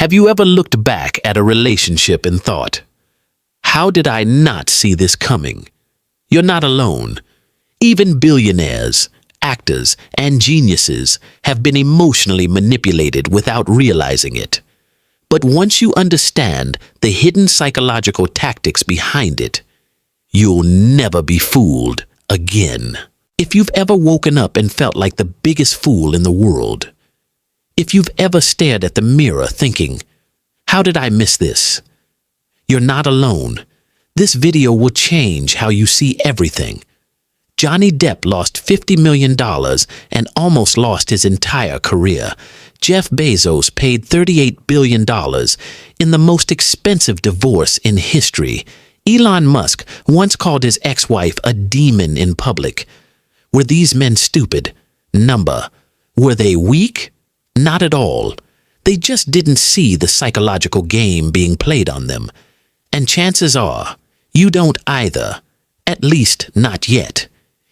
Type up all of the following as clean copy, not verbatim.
Have you ever looked back at a relationship and thought, how did I not see this coming? You're not alone. Even billionaires, actors, and geniuses have been emotionally manipulated without realizing it. But once you understand the hidden psychological tactics behind it, you'll never be fooled again. If you've ever woken up and felt like the biggest fool in the world, if you've ever stared at the mirror thinking, how did I miss this? You're not alone. This video will change how you see everything. Johnny Depp lost $50 million and almost lost his entire career. Jeff Bezos paid $38 billion in the most expensive divorce in history. Elon Musk once called his ex-wife a demon in public. Were these men stupid? Number. Were they weak? Not at all. They just didn't see the psychological game being played on them. And chances are, you don't either. At least not yet.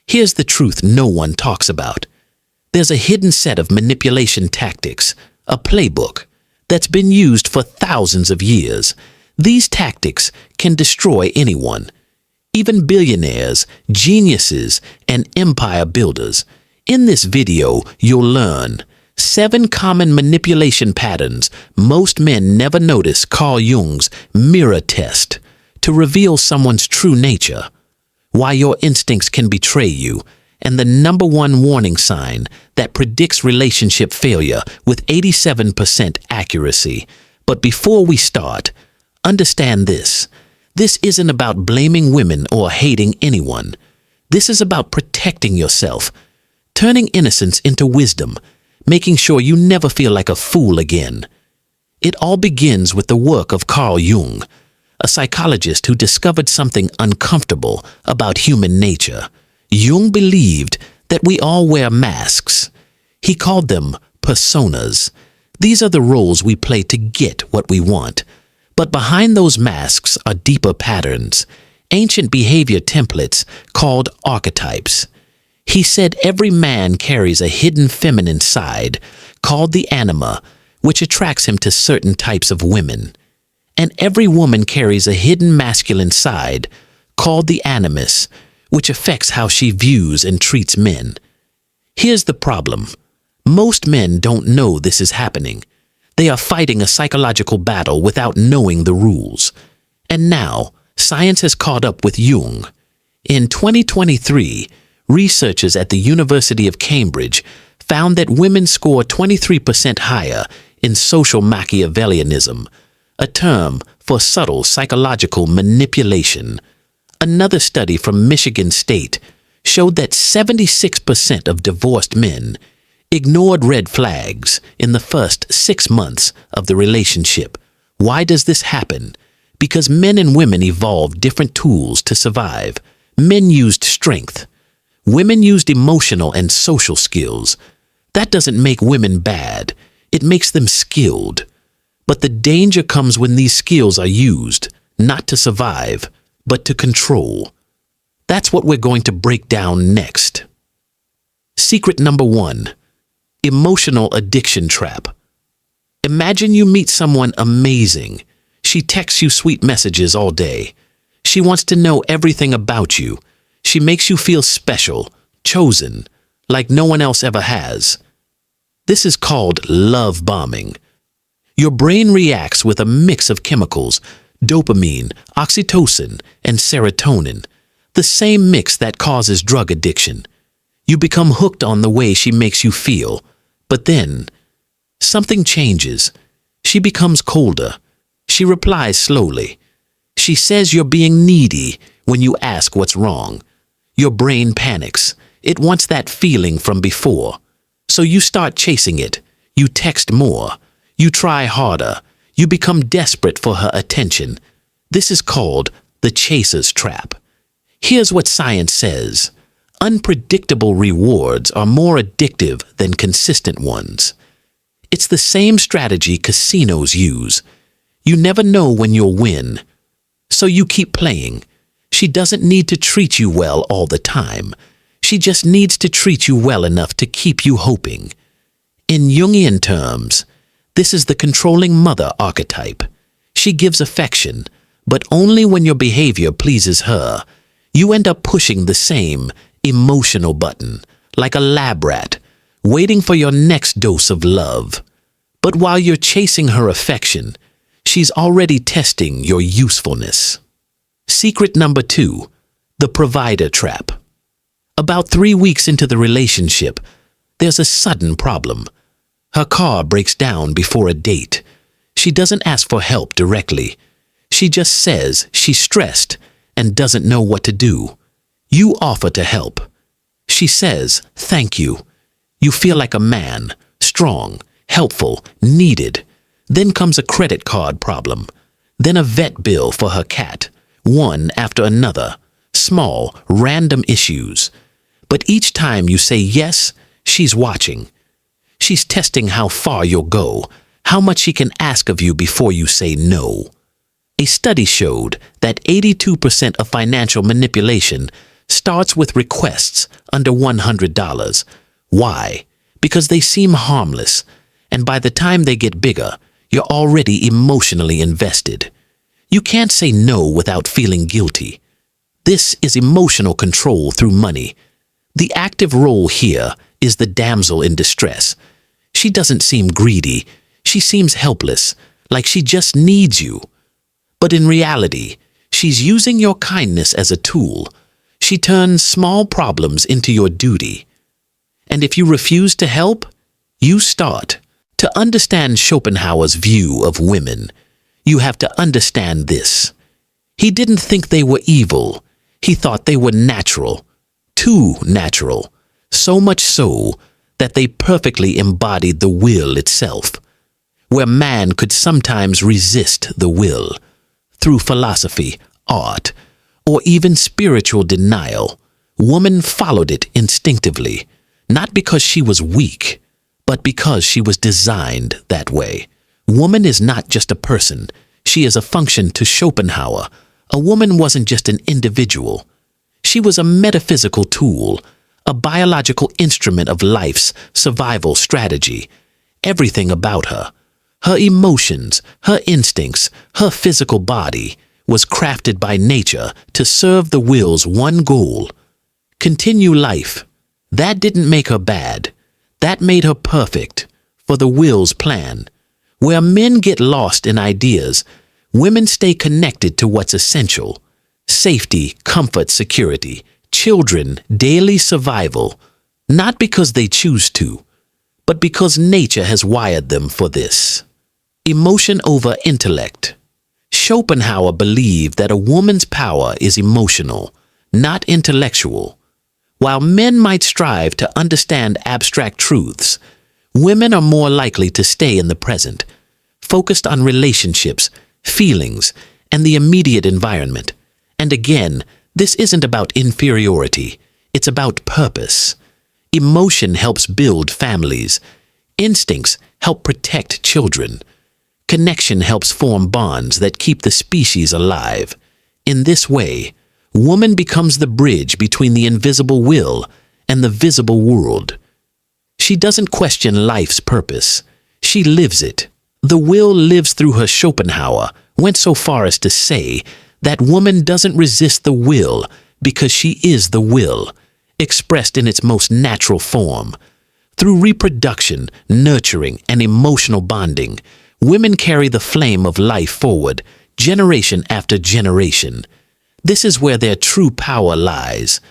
Here's the truth no one talks about. There's a hidden set of manipulation tactics, a playbook, that's been used for thousands of years. These tactics can destroy anyone, even billionaires, geniuses, and empire builders. In this video, you'll learn 7 common manipulation patterns most men never notice. Carl Jung's mirror test to reveal someone's true nature, why your instincts can betray you, and the #1 warning sign that predicts relationship failure with 87% accuracy. But before we start, understand this. This isn't about blaming women or hating anyone. This is about protecting yourself, turning innocence into wisdom, making sure you never feel like a fool again. It all begins with the work of Carl Jung, a psychologist who discovered something uncomfortable about human nature. Jung believed that we all wear masks. He called them personas. These are the roles we play to get what we want. But behind those masks are deeper patterns, ancient behavior templates called archetypes. He said every man carries a hidden feminine side called the anima, which attracts him to certain types of women. And every woman carries a hidden masculine side called the animus, which affects how she views and treats men. Here's the problem. Most men don't know this is happening. They are fighting a psychological battle without knowing the rules. And now, science has caught up with Jung. In 2023, researchers at the University of Cambridge found that women score 23% higher in social Machiavellianism, a term for subtle psychological manipulation. Another study from Michigan State showed that 76% of divorced men ignored red flags in the first 6 months of the relationship. Why does this happen? Because men and women evolved different tools to survive. Men used strength. Women used emotional and social skills. That doesn't make women bad. It makes them skilled. But the danger comes when these skills are used, not to survive, but to control. That's what we're going to break down next. Secret number 1. Emotional addiction trap. Imagine you meet someone amazing. She texts you sweet messages all day. She wants to know everything about you. She makes you feel special, chosen, like no one else ever has. This is called love bombing. Your brain reacts with a mix of chemicals, dopamine, oxytocin, and serotonin, the same mix that causes drug addiction. You become hooked on the way she makes you feel, but then something changes. She becomes colder. She replies slowly. She says you're being needy when you ask what's wrong. Your brain panics. It wants that feeling from before. So you start chasing it. You text more. You try harder. You become desperate for her attention. This is called the chaser's trap. Here's what science says. Unpredictable rewards are more addictive than consistent ones. It's the same strategy casinos use. You never know when you'll win. So you keep playing. She doesn't need to treat you well all the time. She just needs to treat you well enough to keep you hoping. In Jungian terms, This is the controlling mother archetype. She gives affection, but only when your behavior pleases her. You end up pushing the same emotional button, like a lab rat, waiting for your next dose of love. But while you're chasing her affection, she's already testing your usefulness. Secret number 2, the provider trap. About 3 weeks into the relationship, there's a sudden problem. Her car breaks down before a date. She doesn't ask for help directly. She just says she's stressed and doesn't know what to do. You offer to help. She says, "Thank you." You feel like a man, strong, helpful, needed. Then comes a credit card problem. Then a vet bill for her cat, one after another. Small, random issues. But each time you say yes, she's watching. She's testing how far you'll go, how much she can ask of you before you say no. A study showed that 82% of financial manipulation starts with requests under $100. Why? Because they seem harmless, and by the time they get bigger, you're already emotionally invested. You can't say no without feeling guilty. This is emotional control through money. The active role here is the damsel in distress. She doesn't seem greedy. She seems helpless, like she just needs you. But in reality, she's using your kindness as a tool. She turns small problems into your duty. And if you refuse to help, you start. To understand Schopenhauer's view of women, you have to understand this. He didn't think they were evil. He thought they were natural. Too natural. So much so that they perfectly embodied the will itself. Where man could sometimes resist the will, through philosophy, art, or even spiritual denial, woman followed it instinctively, not because she was weak, but because she was designed that way. Woman is not just a person, she is a function to Schopenhauer. A woman wasn't just an individual. She was a metaphysical tool, a biological instrument of life's survival strategy. Everything about her, her emotions, her instincts, her physical body, was crafted by nature to serve the will's one goal: continue life. That didn't make her bad. That made her perfect for the will's plan. Where men get lost in ideas, women stay connected to what's essential: safety, comfort, security, children, daily survival, not because they choose to, but because nature has wired them for this. Emotion over intellect. Schopenhauer believed that a woman's power is emotional, not intellectual. While men might strive to understand abstract truths, women are more likely to stay in the present, focused on relationships, feelings, and the immediate environment. And again, this isn't about inferiority, it's about purpose. Emotion helps build families. Instincts help protect children. Connection helps form bonds that keep the species alive. In this way, woman becomes the bridge between the invisible will and the visible world. She doesn't question life's purpose. She lives it. The will lives through her. Schopenhauer went so far as to say that woman doesn't resist the will because she is the will, expressed in its most natural form. Through reproduction, nurturing, and emotional bonding, women carry the flame of life forward, generation after generation. This is where their true power lies,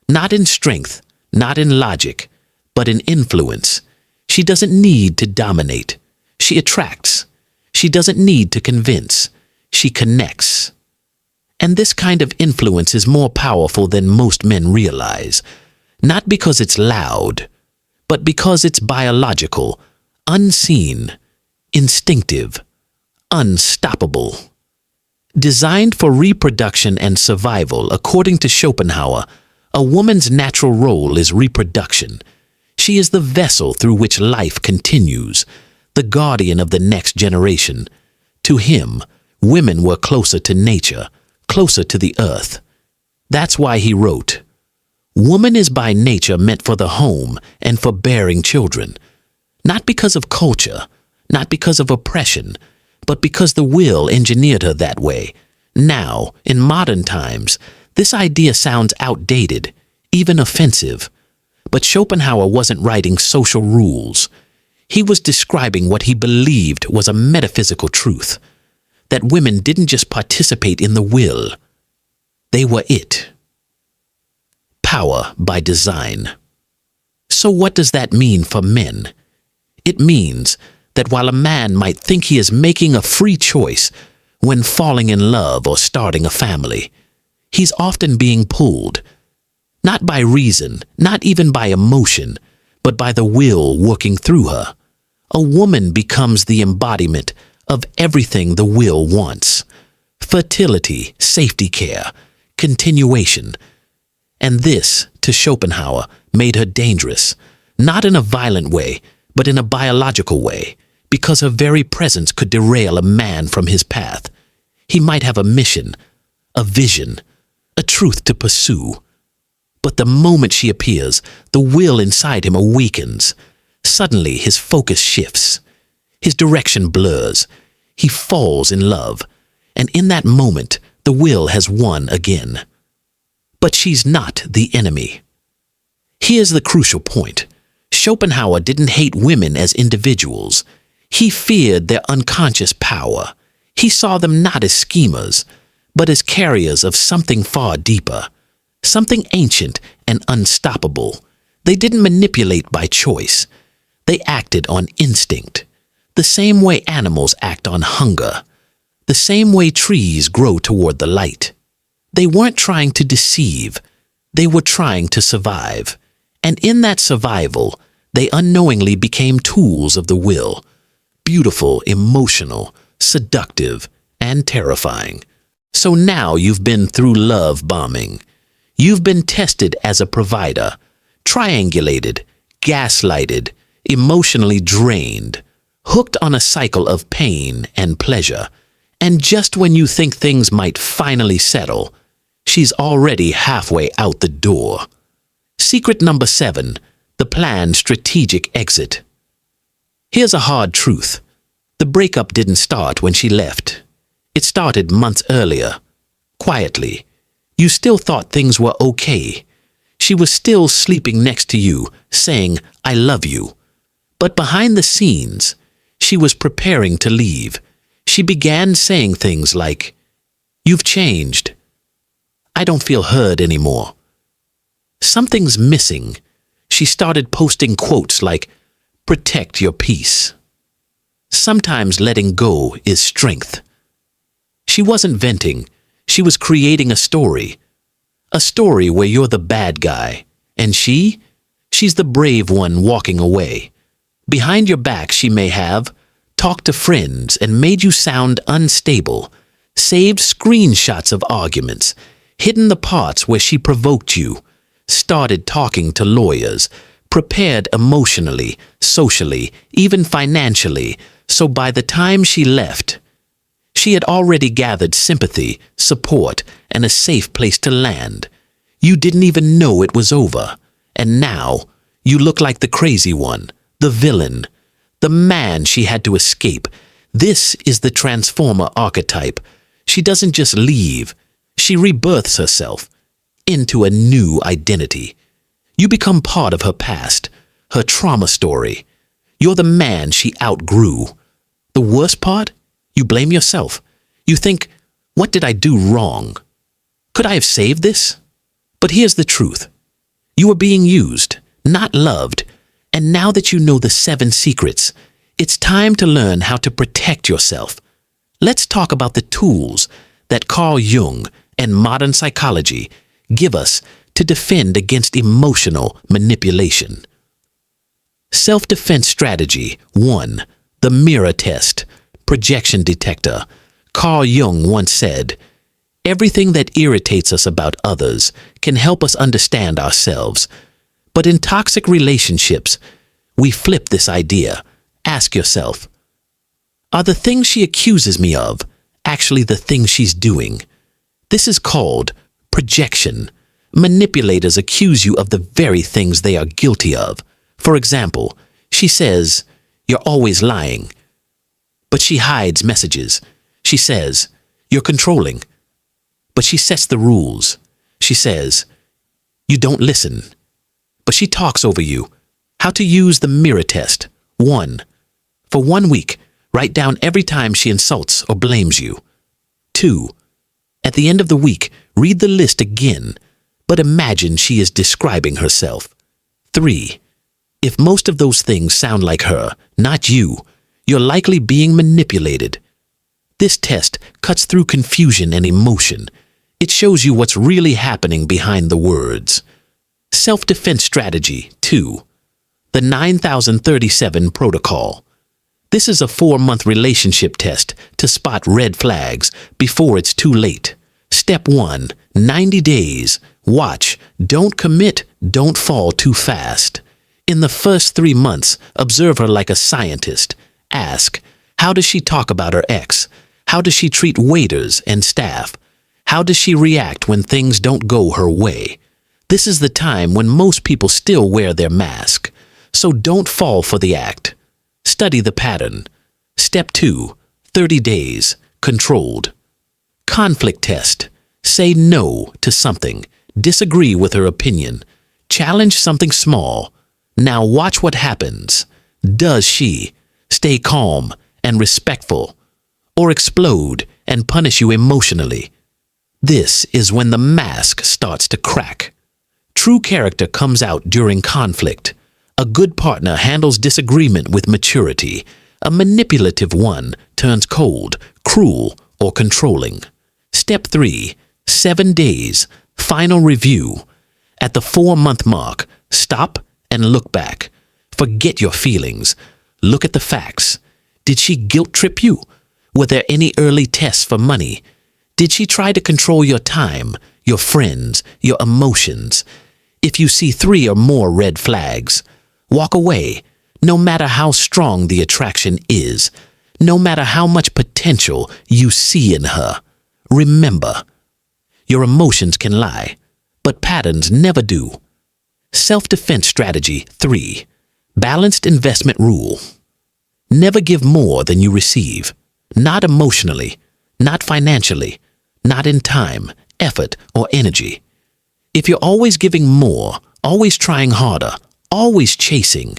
not in strength, not in logic, but in influence. She doesn't need to dominate. She attracts. She doesn't need to convince. She connects. And this kind of influence is more powerful than most men realize, not because it's loud, but because it's biological, unseen, instinctive, unstoppable. Designed for reproduction and survival, according to Schopenhauer, a woman's natural role is reproduction. She is the vessel through which life continues, the guardian of the next generation. To him, women were closer to nature, closer to the earth. That's why he wrote, "Woman is by nature meant for the home and for bearing children." Not because of culture, not because of oppression, but because the will engineered her that way. Now, in modern times, this idea sounds outdated, even offensive. But Schopenhauer wasn't writing social rules. He was describing what he believed was a metaphysical truth, that women didn't just participate in the will, they were it. Power by design. So what does that mean for men? It means that while a man might think he is making a free choice when falling in love or starting a family, he's often being pulled, not by reason, not even by emotion, but by the will working through her. A woman becomes the embodiment of everything the will wants: fertility, safety care, continuation. And this, to Schopenhauer, made her dangerous, not in a violent way, but in a biological way, because her very presence could derail a man from his path. He might have a mission, a vision, a truth to pursue. But the moment she appears, the will inside him awakens. Suddenly his focus shifts. His direction blurs. He falls in love. And in that moment, the will has won again. But she's not the enemy. Here's the crucial point. Schopenhauer didn't hate women as individuals. He feared their unconscious power. He saw them not as schemers, but as carriers of something far deeper, something ancient and unstoppable. They didn't manipulate by choice. They acted on instinct, the same way animals act on hunger, the same way trees grow toward the light. They weren't trying to deceive. They were trying to survive. And in that survival, they unknowingly became tools of the will, beautiful, emotional, seductive, and terrifying. So now you've been through love bombing. You've been tested as a provider, triangulated, gaslighted, emotionally drained, hooked on a cycle of pain and pleasure. And just when you think things might finally settle, she's already halfway out the door. Secret number 7, the planned strategic exit. Here's a hard truth. The breakup didn't start when she left. It started months earlier, quietly. You still thought things were okay. She was still sleeping next to you, saying, "I love you." But behind the scenes, she was preparing to leave. She began saying things like, "You've changed. I don't feel heard anymore. Something's missing." She started posting quotes like, "Protect your peace." Sometimes letting go is strength. She wasn't venting. She was creating a story. A story where you're the bad guy. And she's the brave one walking away. Behind your back she may have talked to friends and made you sound unstable, saved screenshots of arguments, hidden the parts where she provoked you, started talking to lawyers, prepared emotionally, socially, even financially, so by the time she left, she had already gathered sympathy, support, and a safe place to land. You didn't even know it was over, and now you look like the crazy one, the villain, the man she had to escape. This is the transformer archetype. She doesn't just leave, she rebirths herself into a new identity. You become part of her past, her trauma story. You're the man she outgrew. The worst part? You blame yourself. You think, what did I do wrong? Could I have saved this? But here's the truth. You were being used, not loved. And now that you know the 7 secrets, it's time to learn how to protect yourself. Let's talk about the tools that Carl Jung and modern psychology give us to defend against emotional manipulation. Self-defense strategy 1. The mirror test, projection detector. Carl Jung once said, "Everything that irritates us about others can help us understand ourselves." But in toxic relationships, we flip this idea. Ask yourself, are the things she accuses me of actually the things she's doing? This is called projection. Manipulators accuse you of the very things they are guilty of. For example, she says, "You're always lying." but she hides messages. She says, "You're controlling." But she sets the rules. She says, "You don't listen." But she talks over you. How to use the mirror test. 1. For 1 week, write down every time she insults or blames you. 2. At the end of the week, read the list again, but imagine she is describing herself. 3. If most of those things sound like her, not you, you're likely being manipulated. This test cuts through confusion and emotion. It shows you what's really happening behind the words. Self-defense strategy 2. The 9037 protocol. This is a 4-month relationship test to spot red flags before it's too late. Step 1. 90 days. Watch. Don't commit. Don't fall too fast. In the first 3 months, observe her like a scientist. Ask, how does she talk about her ex? How does she treat waiters and staff? How does she react when things don't go her way? This is the time when most people still wear their mask. So don't fall for the act. Study the pattern. Step 2. 30 days. Controlled. Conflict test. Say no to something. Disagree with her opinion. Challenge something small. Now watch what happens. Does she stay calm and respectful, or explode and punish you emotionally? This is when the mask starts to crack. True character comes out during conflict. A good partner handles disagreement with maturity. A manipulative one turns cold, cruel, or controlling. Step 3. 7 days. Final review. At the 4-month mark, stop and look back. Forget your feelings. Look at the facts. Did she guilt trip you? Were there any early tests for money? Did she try to control your time, your friends, your emotions? If you see 3 or more red flags, walk away, no matter how strong the attraction is, no matter how much potential you see in her. Remember, your emotions can lie, but patterns never do. Self-defense strategy 3. Balanced investment rule. Never give more than you receive. Not emotionally, not financially, not in time, effort, or energy. If you're always giving more, always trying harder, always chasing,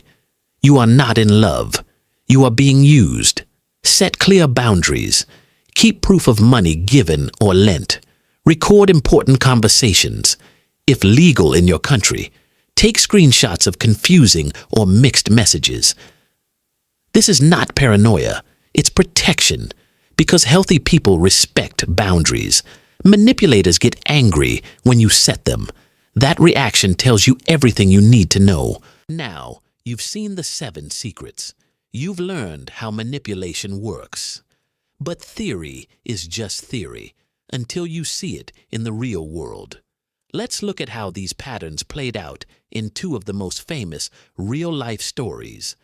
you are not in love. You are being used. Set clear boundaries. Keep proof of money given or lent. Record important conversations. If legal in your country, take screenshots of confusing or mixed messages. This is not paranoia. It's protection, because healthy people respect boundaries. Manipulators get angry when you set them. That reaction tells you everything you need to know. Now, you've seen the 7 secrets. You've learned how manipulation works. But theory is just theory until you see it in the real world. Let's look at how these patterns played out in 2 of the most famous real-life stories,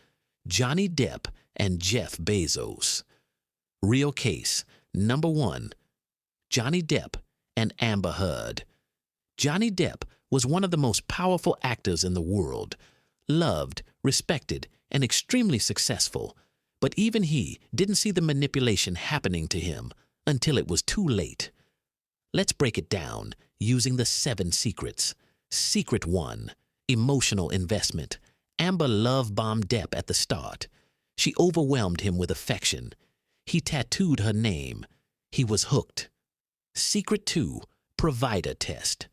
Johnny Depp and Jeff Bezos. Real case. Number 1. Johnny Depp and Amber Heard. Johnny Depp was one of the most powerful actors in the world, loved, respected, and extremely successful. But even he didn't see the manipulation happening to him until it was too late. Let's break it down using the 7 secrets. Secret 1. Emotional investment. Amber love-bombed Depp at the start. She overwhelmed him with affection. He tattooed her name. He was hooked. Secret 2. Provider test.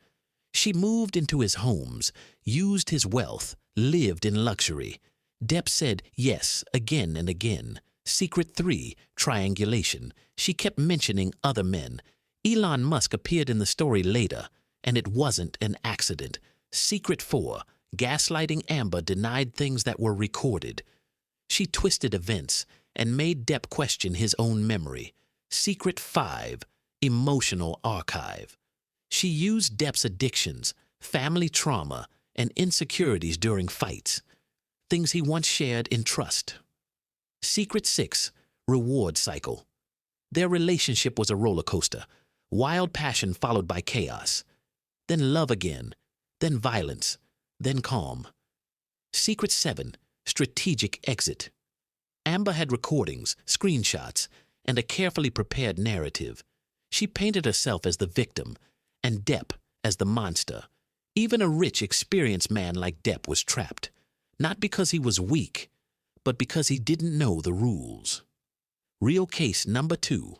She moved into his homes, used his wealth, lived in luxury. Depp said yes again and again. Secret 3. Triangulation. She kept mentioning other men. Elon Musk appeared in the story later, and it wasn't an accident. Secret 4. Gaslighting. Amber denied things that were recorded. She twisted events and made Depp question his own memory. Secret 5. Emotional archive. She used Depp's addictions, family trauma, and insecurities during fights, things he once shared in trust. Secret 6. Reward cycle. Their relationship was a roller coaster. Wild passion followed by chaos. Then love again. Then violence. Then calm. Secret 7. Strategic exit. Amber had recordings, screenshots, and a carefully prepared narrative. She painted herself as the victim and Depp as the monster. Even a rich, experienced man like Depp was trapped, not because he was weak, but because he didn't know the rules. Real case number 2.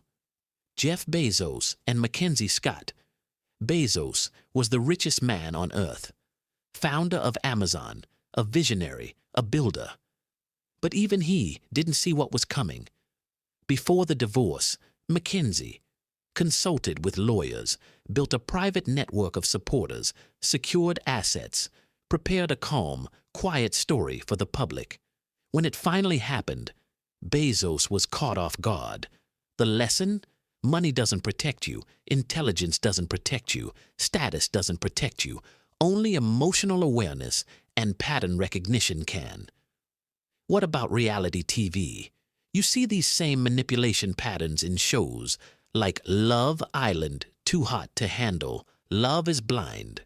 Jeff Bezos and Mackenzie Scott. Bezos was the richest man on earth, founder of Amazon, a visionary, a builder. But even he didn't see what was coming. Before the divorce, Mackenzie consulted with lawyers, built a private network of supporters, secured assets, prepared a calm, quiet story for the public. When it finally happened, Bezos was caught off guard. The lesson? Money doesn't protect you, intelligence doesn't protect you, status doesn't protect you. Only emotional awareness and pattern recognition can. What about reality TV? You see these same manipulation patterns in shows like Love Island, Too Hot to Handle, Love is Blind.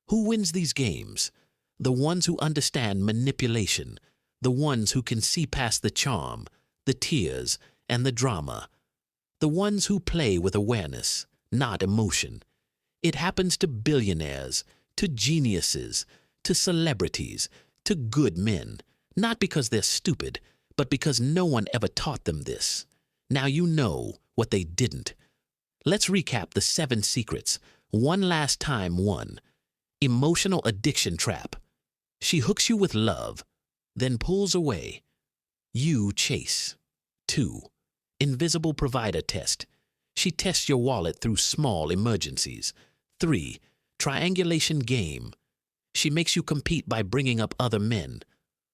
Who wins these games? The ones who understand manipulation, the ones who can see past the charm, the tears, and the drama, the ones who play with awareness, not emotion. It happens to billionaires, to geniuses, to celebrities, to good men, not because they're stupid, but because no one ever taught them this. Now you know what they didn't. Let's recap the 7 secrets, one last time. 1. Emotional addiction trap. She hooks you with love, then pulls away. You chase. 2. Invisible provider test. She tests your wallet through small emergencies. 3. Triangulation game. She makes you compete by bringing up other men.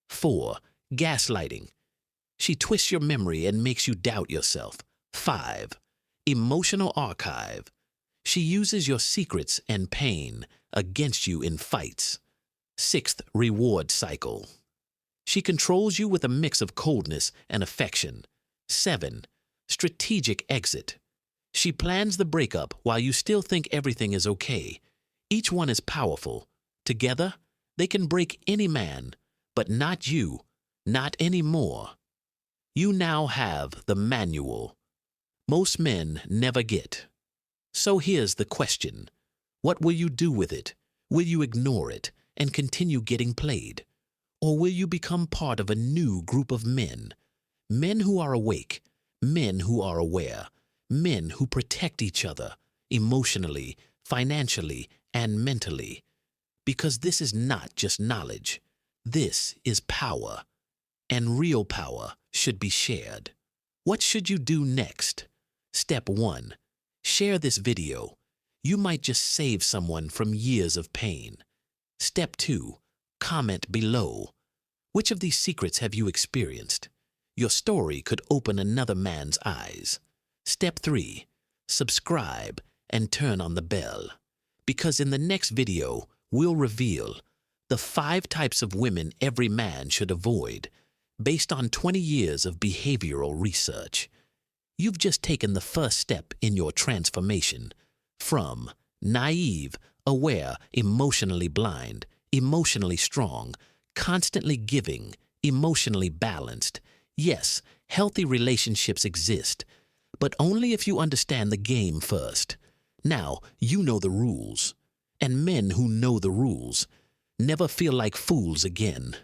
4. Gaslighting. She twists your memory and makes you doubt yourself. 5. Emotional archive. She uses your secrets and pain against you in fights. 6th reward cycle. She controls you with a mix of coldness and affection. 7. Strategic exit. She plans the breakup while you still think everything is okay. Each one is powerful. Together, they can break any man, but not you, not anymore. You now have the manual. Most men never get. So here's the question. What will you do with it? Will you ignore it and continue getting played? Or will you become part of a new group of men? Men who are awake, men who are aware, men who protect each other emotionally, financially, and mentally. Because this is not just knowledge. This is power. And real power should be shared. What should you do next? Step 1. Share this video. You might just save someone from years of pain. Step 2. Comment below. Which of these secrets have you experienced? Your story could open another man's eyes. Step 3. Subscribe and turn on the bell. Because in the next video, we'll reveal the 5 types of women every man should avoid, based on 20 years of behavioral research. You've just taken the first step in your transformation from naive, aware, emotionally blind, emotionally strong, constantly giving, emotionally balanced. Yes, healthy relationships exist, but only if you understand the game first. Now, you know the rules, and men who know the rules never feel like fools again.